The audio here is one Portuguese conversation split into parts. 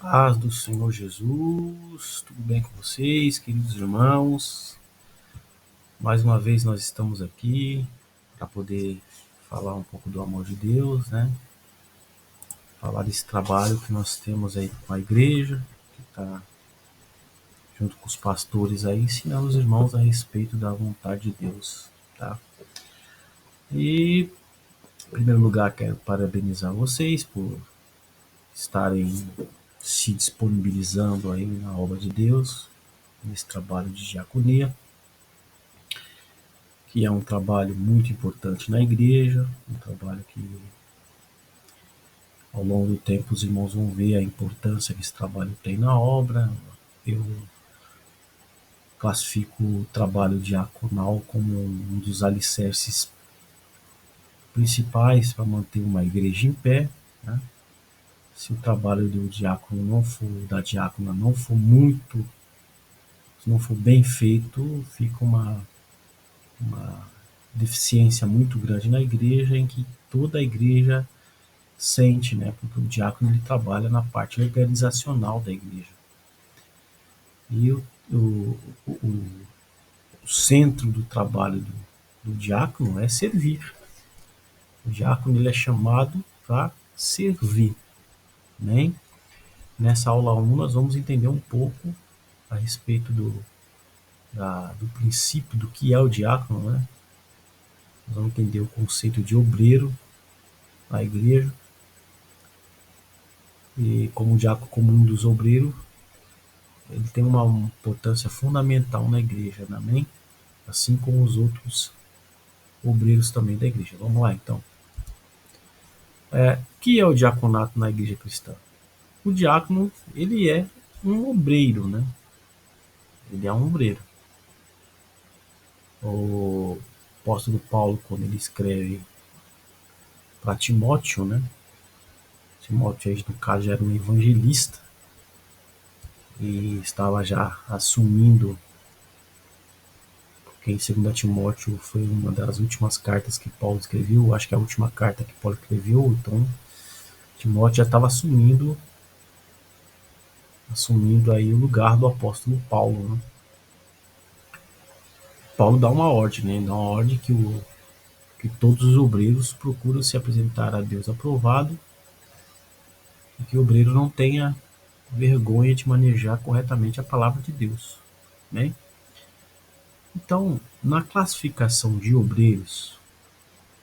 Paz do Senhor Jesus, tudo bem com vocês, queridos irmãos? Mais uma vez nós estamos aqui para poder falar um pouco do amor de Deus, né? Falar desse trabalho que nós temos aí com a igreja, que está junto com os pastores aí, ensinando os irmãos a respeito da vontade de Deus, tá? E, em primeiro lugar, quero parabenizar vocês por estarem se disponibilizando aí na obra de Deus, nesse trabalho de diaconia, que é um trabalho muito importante na igreja, um trabalho que ao longo do tempo os irmãos vão ver a importância que esse trabalho tem na obra. Eu classifico o trabalho diaconal como um dos alicerces principais para manter uma igreja em pé, né? Se o trabalho do diácono não for, da diácona não for muito, se não for bem feito, fica uma deficiência muito grande na igreja, em que toda a igreja sente, né? Porque o diácono ele trabalha na parte organizacional da igreja. E o centro do trabalho do diácono é servir. O diácono ele é chamado para servir, né? Nessa aula 1 nós vamos entender um pouco a respeito do princípio do que é o diácono, né? Nós vamos entender o conceito de obreiro na igreja, e como o diácono, como um dos obreiros, ele tem uma importância fundamental na igreja, amém? Assim como os outros obreiros também da igreja. Vamos lá, então. O que é o diaconato na igreja cristã? O diácono, ele é um obreiro, né? Ele é um obreiro. O apóstolo Paulo, quando ele escreve para Timóteo, né? Timóteo, no caso, já era um evangelista e estava já assumindo, porque em 2 Timóteo foi uma das últimas cartas que Paulo escreveu, acho que é a última carta que Paulo escreveu, então Timóteo já estava assumindo aí o lugar do apóstolo Paulo, né? Paulo dá uma ordem, né? Dá uma ordem que todos os obreiros procuram se apresentar a Deus aprovado e que o obreiro não tenha vergonha de manejar corretamente a palavra de Deus, né? Então, na classificação de obreiros,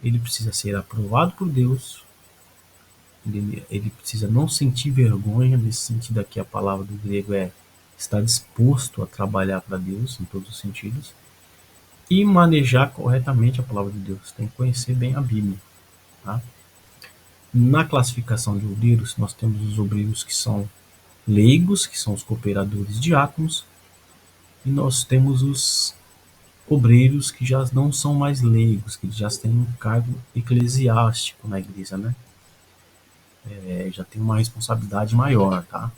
ele precisa ser aprovado por Deus, ele precisa não sentir vergonha, nesse sentido aqui a palavra do grego é estar disposto a trabalhar para Deus em todos os sentidos, e manejar corretamente a palavra de Deus. Tem que conhecer bem a Bíblia, tá? Na classificação de obreiros, nós temos os obreiros que são leigos, que são os cooperadores diáconos, e nós temos os obreiros que já não são mais leigos, que já têm um cargo eclesiástico na igreja, né? Já tem uma responsabilidade maior, tá?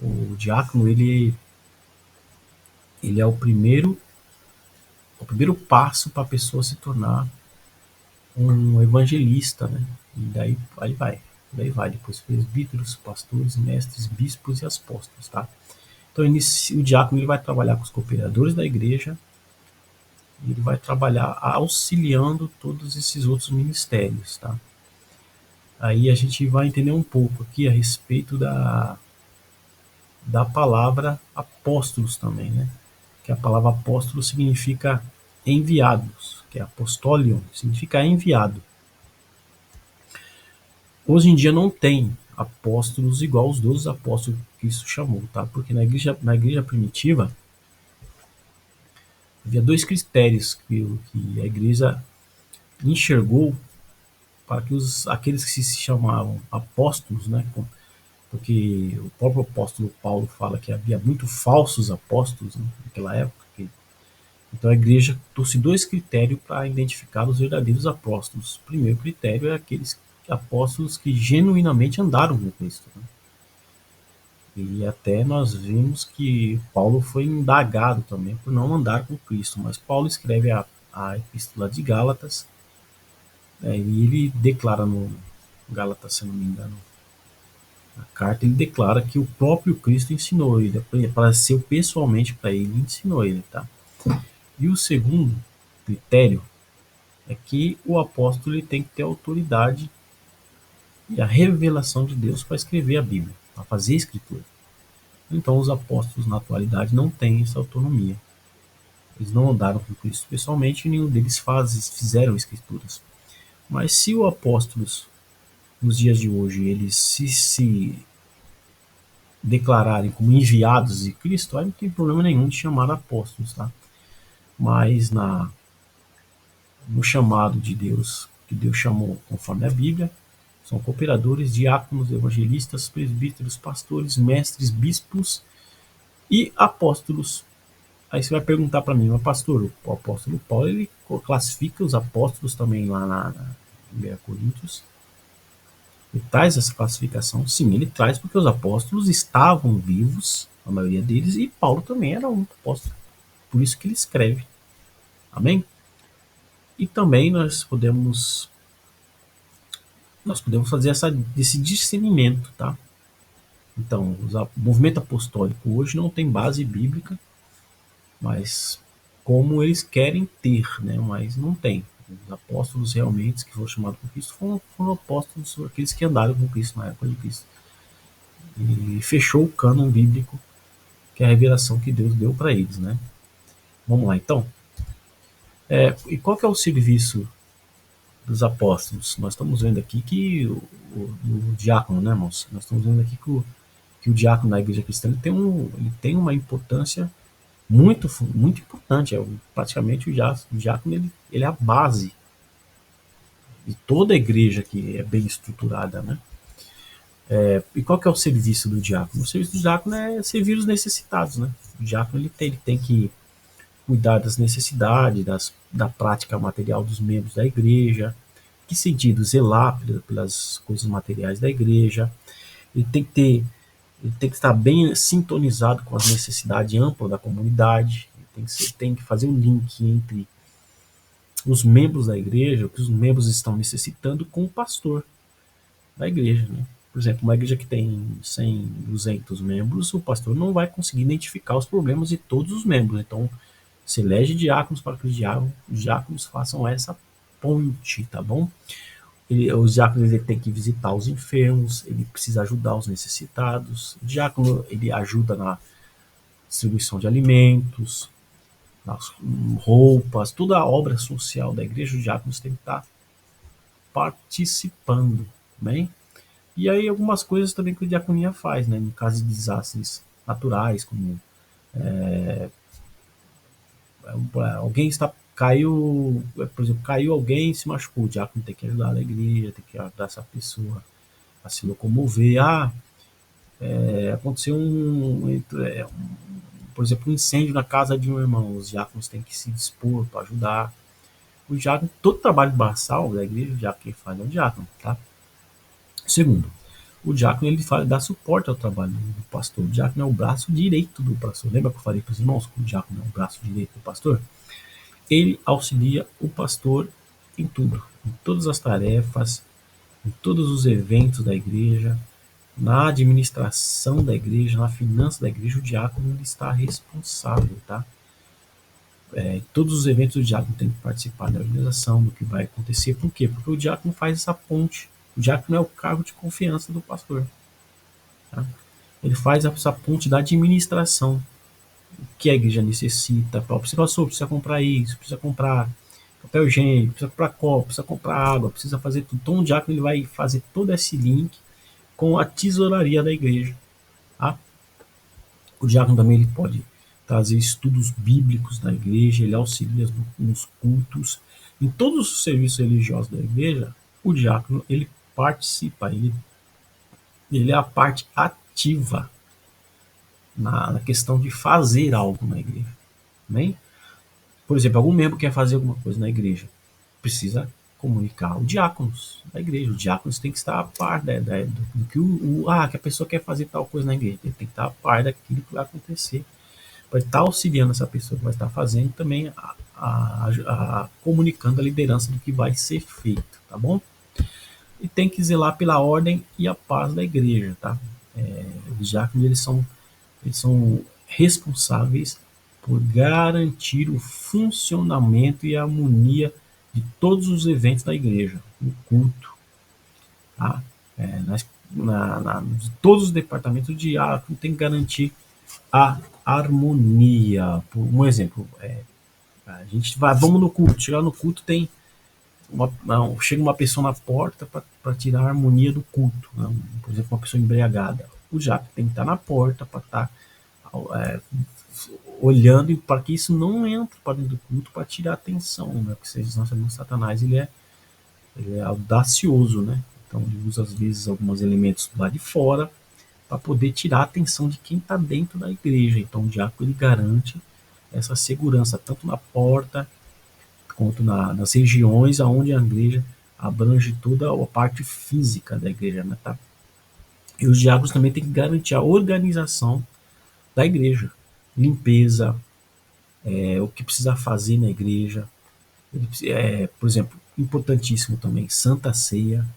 O diácono, ele é o primeiro passo para a pessoa se tornar um evangelista, né? E daí vai, depois presbíteros, pastores, mestres, bispos e apóstolos, tá? Então o diácono ele vai trabalhar com os cooperadores da igreja, e ele vai trabalhar auxiliando todos esses outros ministérios, tá? Aí a gente vai entender um pouco aqui a respeito da palavra apóstolos também, né? Que a palavra apóstolo significa enviados, que é apostolion, significa enviado. Hoje em dia não tem apóstolos igual os 12 apóstolos que Cristo chamou, tá? Porque na igreja primitiva havia dois critérios que a igreja enxergou para que aqueles que se chamavam apóstolos, né? Porque o próprio apóstolo Paulo fala que havia muito falsos apóstolos, né, naquela época. Então a igreja trouxe dois critérios para identificar os verdadeiros apóstolos. O primeiro critério é aqueles apóstolos que genuinamente andaram com Cristo, né? E até nós vimos que Paulo foi indagado também por não andar com Cristo, mas Paulo escreve a epístola de Gálatas, e ele declara no Gálatas, se não me engano, carta ele declara que o próprio Cristo ensinou ele, apareceu pessoalmente para ele e ensinou ele, tá? E o segundo critério é que o apóstolo ele tem que ter autoridade e a revelação de Deus para escrever a Bíblia, para fazer a escritura. Então os apóstolos na atualidade não têm essa autonomia. Eles não andaram com Cristo pessoalmente e nenhum deles fizeram escrituras. Mas se os apóstolos nos dias de hoje eles se declararem como enviados de Cristo, aí não tem problema nenhum de chamar apóstolos, tá? Mas no chamado de Deus, que Deus chamou conforme a Bíblia, são cooperadores, diáconos, evangelistas, presbíteros, pastores, mestres, bispos e apóstolos. Aí você vai perguntar para mim, mas pastor, o apóstolo Paulo ele classifica os apóstolos também lá na 1 Coríntios. Ele traz essa classificação? Sim, ele traz porque os apóstolos estavam vivos, a maioria deles, e Paulo também era um apóstolo. Por isso que ele escreve. Amém? E também nós podemos fazer esse discernimento, tá? Então, o movimento apostólico hoje não tem base bíblica, mas como eles querem ter, né? Mas não tem. Os apóstolos realmente que foram chamados por Cristo foram apóstolos, aqueles que andaram com Cristo na época de Cristo. E fechou o cânon bíblico, que é a revelação que Deus deu para eles, né? Vamos lá, então. E qual que é o serviço dos apóstolos? Nós estamos vendo aqui que o diácono, né, irmãos? Nós estamos vendo aqui que o diácono da igreja cristã ele tem uma importância muito importante. Praticamente o diácono ele é a base de toda a igreja que é bem estruturada, né? E qual que é o serviço do diácono? O serviço do diácono é servir os necessitados, né? O diácono ele tem que cuidar das necessidades, da prática material dos membros da igreja. Que sentido? Zelar pelas coisas materiais da igreja. Ele tem que ter, ele tem que estar bem sintonizado com as necessidades amplas da comunidade. Ele tem que fazer um link entre os membros da igreja, o que os membros estão necessitando, com o pastor da igreja, né? Por exemplo, uma igreja que tem 100, 200 membros, o pastor não vai conseguir identificar os problemas de todos os membros. Então, se elege diáconos para que os diáconos façam essa ponte, tá bom? Os diáconos ele tem que visitar os enfermos, ele precisa ajudar os necessitados. O diácono ele ajuda na distribuição de alimentos, nas roupas, toda a obra social da igreja, os diáconos têm que estar participando, bem? E aí algumas coisas também que a diaconia faz, né? No caso de desastres naturais, como alguém caiu, por exemplo, caiu alguém e se machucou, o diácono tem que ajudar a igreja, tem que ajudar essa pessoa a se locomover. Aconteceu por exemplo, um incêndio na casa de um irmão, os diáconos têm que se dispor para ajudar. O diácono, todo trabalho braçal da igreja, o diácono quem faz é o diácono, tá? Segundo, o diácono ele dá suporte ao trabalho do pastor. O diácono é o braço direito do pastor. Lembra que eu falei para os irmãos que o diácono é o braço direito do pastor? Ele auxilia o pastor em tudo, em todas as tarefas, em todos os eventos da igreja, na administração da igreja, na finança da igreja, o diácono ele está responsável, tá? Todos os eventos o diácono tem que participar da organização, do que vai acontecer. Por quê? Porque o diácono faz essa ponte. O diácono é o cargo de confiança do pastor. Tá? Ele faz essa ponte da administração, o que a igreja necessita. Precisa, pastor, precisa comprar isso, precisa comprar papel higiênico, precisa comprar copo, precisa comprar água, precisa fazer tudo. Então o diácono ele vai fazer todo esse link com a tesouraria da igreja. Tá? O diácono também ele pode trazer estudos bíblicos da igreja, ele auxilia nos cultos, em todos os serviços religiosos da igreja. O diácono ele participa, ele é a parte ativa na questão de fazer algo na igreja. Bem? Por exemplo, algum membro quer fazer alguma coisa na igreja, precisa comunicar os diáconos da igreja. Os diáconos têm que estar a par do que que a pessoa quer fazer tal coisa na igreja. Ele tem que estar a par daquilo que vai acontecer. Vai estar auxiliando essa pessoa que vai estar fazendo também comunicando a liderança do que vai ser feito, tá bom? E tem que zelar pela ordem e a paz da igreja, tá? Os diáconos eles são responsáveis por garantir o funcionamento e a harmonia de todos os eventos da igreja, o culto, tá? De todos os departamentos, o diácono tem que garantir a harmonia. Por um exemplo, a gente vai, vamos no culto, chegar no culto tem chega uma pessoa na porta para tirar a harmonia do culto, né? Por exemplo, uma pessoa embriagada. O diácono tem que estar na porta para estar é, olhando para que isso não entre para dentro do culto para tirar a atenção, né? Porque nós sabemos que Satanás ele é audacioso, né? Então ele usa às vezes alguns elementos lá de fora para poder tirar a atenção de quem está dentro da igreja. Então o diácono ele garante essa segurança tanto na porta quanto nas regiões aonde a igreja abrange toda a parte física da igreja, né, tá? E os diáconos também têm que garantir a organização da igreja, limpeza, o que precisa fazer na igreja. Por exemplo, importantíssimo também, Santa Ceia.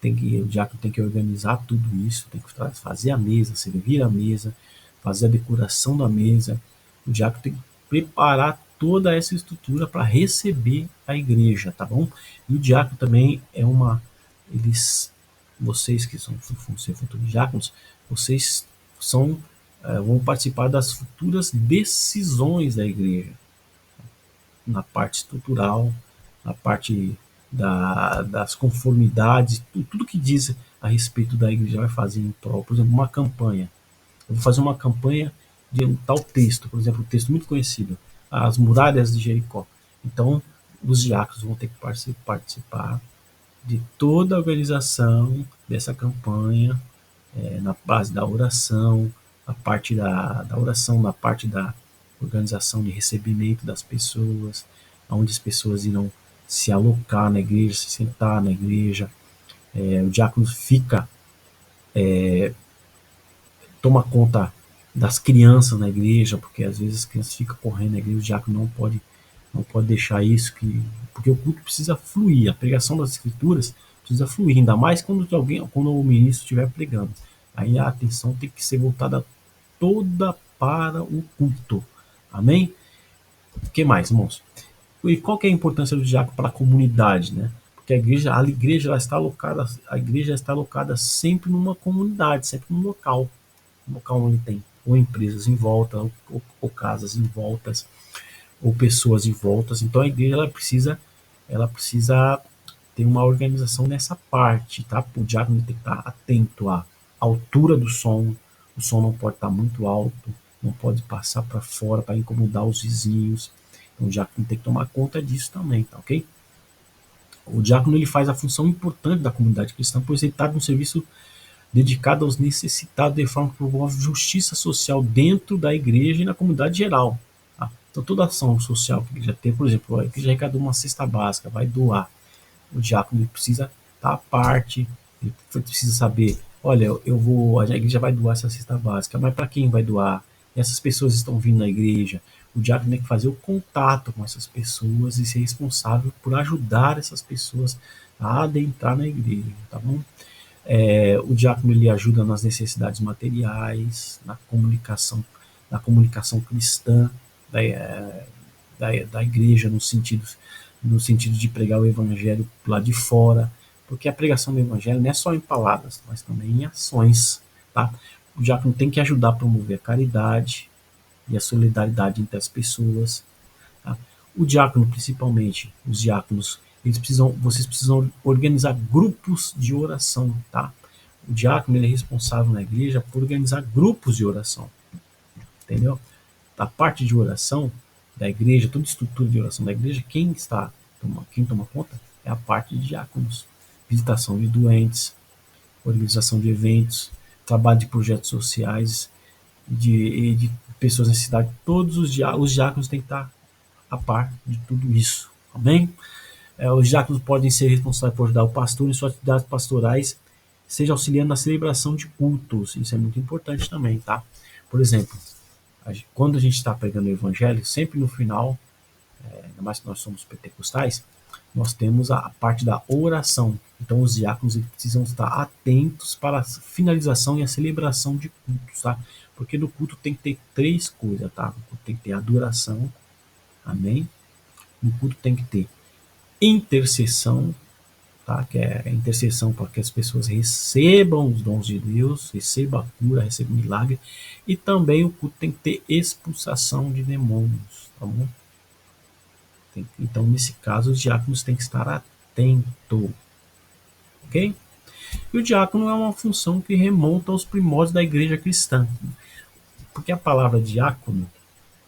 O diácono tem que organizar tudo isso, tem que fazer a mesa, servir a mesa, fazer a decoração da mesa. O diácono tem que preparar toda essa estrutura para receber a igreja, tá bom? E o diácono também eles, vocês que vão ser futuros diáconos, vocês vão participar das futuras decisões da igreja, na parte estrutural, na parte das conformidades, tudo que diz a respeito da igreja vai fazer em prol. Por exemplo, uma campanha. Eu vou fazer uma campanha de um tal texto, por exemplo, um texto muito conhecido, As Muralhas de Jericó. Então, os diáconos vão ter que participar de toda a organização dessa campanha, na base da oração, a parte da oração, na parte da organização de recebimento das pessoas, onde as pessoas irão se alocar na igreja, se sentar na igreja. O diácono toma conta das crianças na igreja, porque às vezes as crianças ficam correndo na igreja, o diácono não pode deixar isso, porque o culto precisa fluir, a pregação das escrituras precisa fluir, ainda mais quando o ministro estiver pregando. Aí a atenção tem que ser voltada toda para o culto. Amém? O que mais, irmãos? E qual que é a importância do diácono para a comunidade, né? Porque a igreja está alocada sempre numa comunidade, sempre num local, onde tem ou empresas em volta, ou casas em voltas, ou pessoas em voltas. Então a igreja ela precisa ter uma organização nessa parte, tá? O diácono tem que estar atento à altura do som. O som não pode estar muito alto, não pode passar para fora para incomodar os vizinhos. Então o diácono tem que tomar conta disso também, tá ok? O diácono ele faz a função importante da comunidade cristã, pois ele está num serviço dedicado aos necessitados, de forma que promove justiça social dentro da igreja e na comunidade geral. Tá? Então, toda ação social que a igreja tem, por exemplo, a igreja arrecadou uma cesta básica, vai doar. O diácono ele precisa estar à parte, ele precisa saber, olha, a igreja vai doar essa cesta básica, mas para quem vai doar? E essas pessoas estão vindo na igreja. O diácono tem que fazer o contato com essas pessoas e ser responsável por ajudar essas pessoas a adentrar na igreja, tá bom? O diácono ele ajuda nas necessidades materiais, na comunicação cristã da igreja, no sentido de pregar o evangelho lá de fora, porque a pregação do evangelho não é só em palavras, mas também em ações, tá? O diácono tem que ajudar a promover a caridade e a solidariedade entre as pessoas, tá? O diácono, principalmente, os diáconos, vocês precisam organizar grupos de oração, tá? O diácono ele é responsável na igreja por organizar grupos de oração, entendeu? A parte de oração da igreja, toda a estrutura de oração da igreja, quem toma conta é a parte de diáconos. Visitação de doentes, organização de eventos, trabalho de projetos sociais, de pessoas na cidade. Todos os diáconos têm que estar a par de tudo isso, tá bem? Os diáconos podem ser responsáveis por ajudar o pastor em suas atividades pastorais, seja auxiliando na celebração de cultos. Isso é muito importante também, tá? Por exemplo, quando a gente está pregando o evangelho, sempre no final, ainda mais que nós somos pentecostais, nós temos a parte da oração. Então os diáconos eles precisam estar atentos para a finalização e a celebração de cultos, tá? Porque no culto tem que ter três coisas, tá? No culto tem que ter adoração, amém? No culto tem que ter intercessão, tá? Que é a intercessão para que as pessoas recebam os dons de Deus, recebam a cura, recebam o milagre. E também o culto tem que ter expulsação de demônios, tá bom? Então, nesse caso, os diáconos têm que estar atentos, ok? E o diácono é uma função que remonta aos primórdios da igreja cristã. Porque a palavra diácono,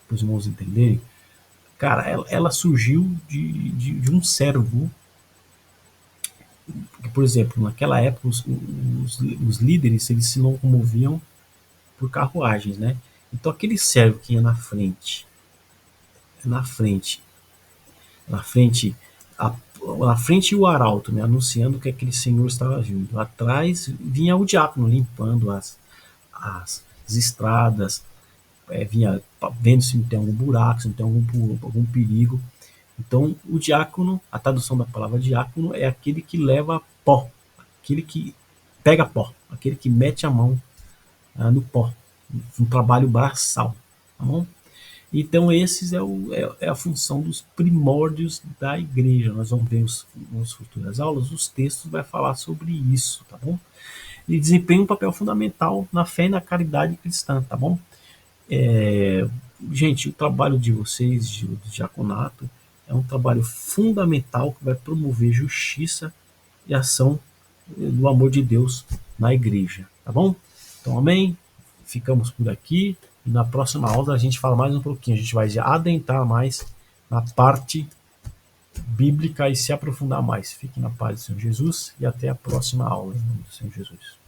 para os irmãos entenderem, cara, ela surgiu de um servo. Porque, por exemplo, naquela época, os líderes eles se locomoviam por carruagens, né? Então, aquele servo que ia na frente, na frente, a, na frente o arauto, né, anunciando que aquele senhor estava vindo. Atrás vinha o diácono limpando as estradas, vinha vendo se não tem algum buraco, se não tem algum perigo. Então, o diácono, a tradução da palavra diácono é aquele que leva pó, aquele que pega pó, aquele que mete a mão no pó, um trabalho braçal, tá bom? Então, esses é a função dos primórdios da igreja. Nós vamos ver nas futuras aulas, os textos vai falar sobre isso, tá bom? E desempenha um papel fundamental na fé e na caridade cristã, tá bom? Gente, o trabalho de vocês, do diaconato, é um trabalho fundamental que vai promover justiça e ação do amor de Deus na igreja, tá bom? Então, amém? Ficamos por aqui e na próxima aula a gente fala mais um pouquinho, a gente vai adentrar mais na parte bíblica e se aprofundar mais. Fique na paz do Senhor Jesus e até a próxima aula, em nome do Senhor Jesus.